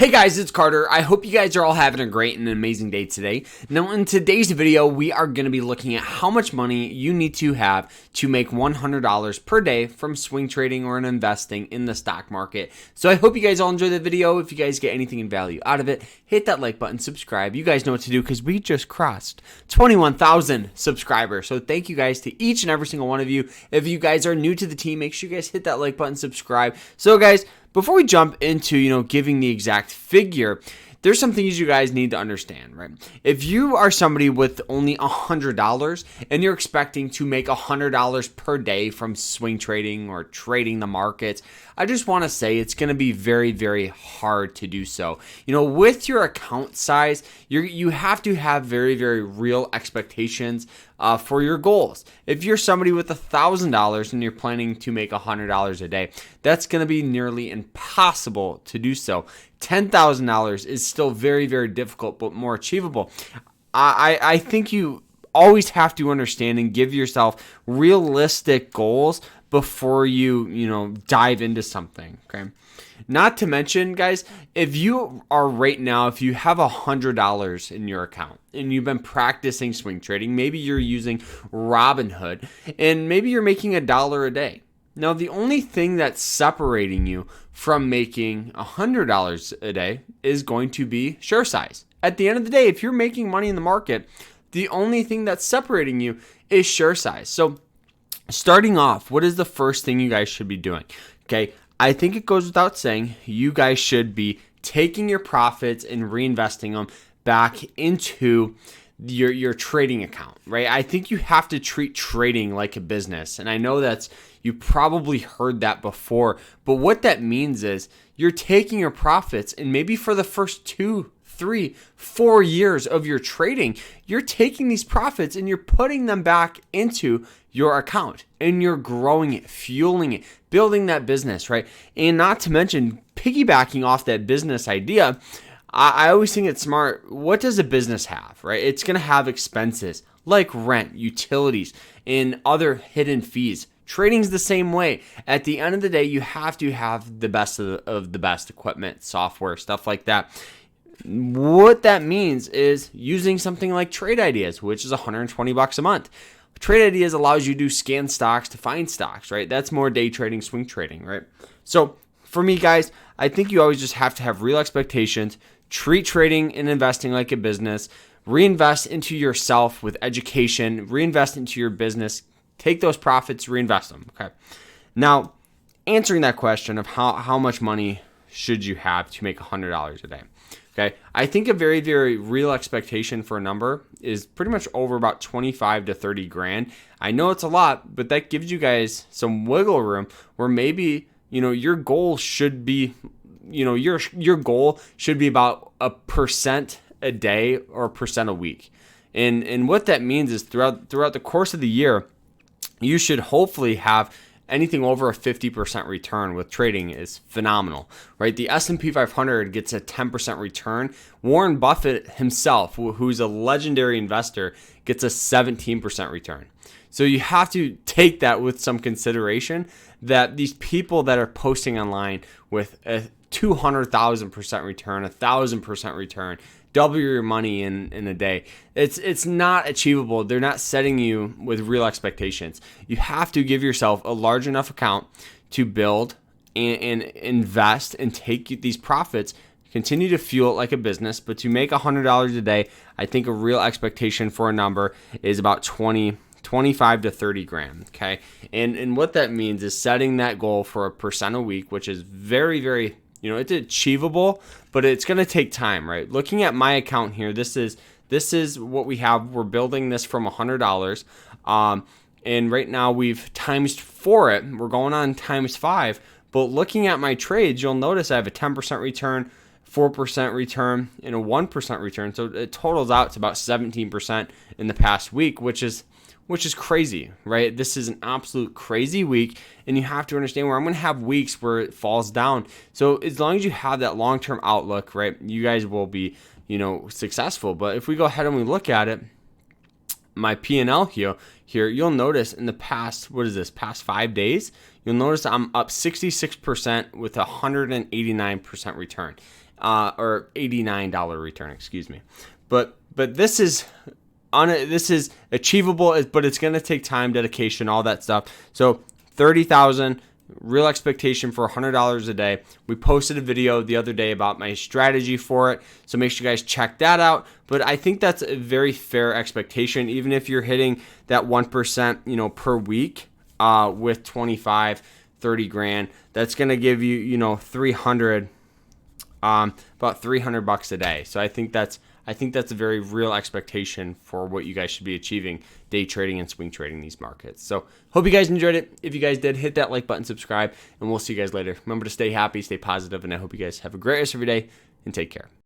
Hey guys, it's Carter. I hope you guys are all having a great and amazing day today. Now in today's video, we are going to be looking at how much money you need to have to make $100 per day from swing trading or investing in the stock market. So I hope you guys all enjoy the video. If you guys get anything in value out of it, hit that like button, subscribe. You guys know what to do because we just crossed 21,000 subscribers. So thank you guys to each and every single one of you. If you guys are new to the team, make sure you guys hit that like button, subscribe. So guys, before we jump into, giving the exact figure, there's some things you guys need to understand, right? If you are somebody with only $100 and you're expecting to make $100 per day from swing trading or trading the markets, I just want to say it's going to be very, very hard to do so. With your account size, you have to have very, very real expectations for your goals. If you're somebody with $1,000 and you're planning to make $100 a day, that's going to be nearly impossible to do so. $10,000 is still very, very difficult, but more achievable. I think you always have to understand and give yourself realistic goals before you dive into something, okay? Not to mention, guys, if you have $100 in your account and you've been practicing swing trading, maybe you're using Robinhood and maybe you're making $1 a day. Now, the only thing that's separating you from making $100 a day is going to be share size. At the end of the day, if you're making money in the market, the only thing that's separating you is share size. So starting off, what is the first thing you guys should be doing? Okay, I think it goes without saying, you guys should be taking your profits and reinvesting them back into your trading account, right? I think you have to treat trading like a business. And I know you probably heard that before, but what that means is you're taking your profits and maybe for the first 2, 3, 4 years of your trading, you're taking these profits and you're putting them back into your account and you're growing it, fueling it, building that business, right? And not to mention piggybacking off that business idea, I always think it's smart. What does a business have, right? It's going to have expenses like rent, utilities, and other hidden fees. Trading's the same way. At the end of the day, you have to have the best of the best equipment, software, stuff like that. What that means is using something like Trade Ideas, which is $120 a month. Trade Ideas allows you to scan stocks to find stocks, right? That's more day trading, swing trading, right? So for me, guys, I think you always just have to have real expectations. Treat trading and investing like a business. Reinvest into yourself with education. Reinvest into your business. Take those profits, reinvest them. Okay. Now, answering that question of how much money should you have to make $100 a day? Okay. I think a very, very real expectation for a number is pretty much over about 25 to 30 grand. I know it's a lot, but that gives you guys some wiggle room where maybe, your goal should be, your goal should be about 1% a day or 1% a week. And what that means is throughout the course of the year, you should hopefully have anything over a 50% return. With trading is phenomenal, right? The S&P 500 gets a 10% return. Warren Buffett himself, who's a legendary investor, gets a 17% return. So you have to take that with some consideration that these people that are posting online with a 200,000% return, 1,000% return, double your money in a day. It's not achievable. They're not setting you with real expectations. You have to give yourself a large enough account to build and invest and take these profits, continue to fuel it like a business. But to make $100 a day, I think a real expectation for a number is about 25 to 30 grand, okay? And what that means is setting that goal for 1% a week, which is very, very, it's achievable, but it's going to take time, right? Looking at my account here, this is what we have. We're building this from $100. And right now we've times 4 it. We're going on times 5. But looking at my trades, you'll notice I have a 10% return, 4% return, and a 1% return. So it totals out to about 17% in the past week, which is crazy, right? This is an absolute crazy week, and you have to understand where I'm going to have weeks where it falls down. So as long as you have that long-term outlook, right, you guys will be, successful. But if we go ahead and we look at it, my P&L here, you'll notice in the past 5 days, you'll notice I'm up 66% with a 189% return. or $89 return, excuse me. But this is achievable, but it's going to take time, dedication, all that stuff. So 30,000 real expectation for $100 a day. We posted a video the other day about my strategy for it, so make sure you guys check that out. But I think that's a very fair expectation, even if you're hitting that 1%, per week with 25, 30 grand. That's going to give you, 300, about $300 a day. So I think that's a very real expectation for what you guys should be achieving day trading and swing trading these markets. So hope you guys enjoyed it. If you guys did, hit that like button, subscribe, and we'll see you guys later. Remember to stay happy, stay positive, and I hope you guys have a great rest of your day and take care.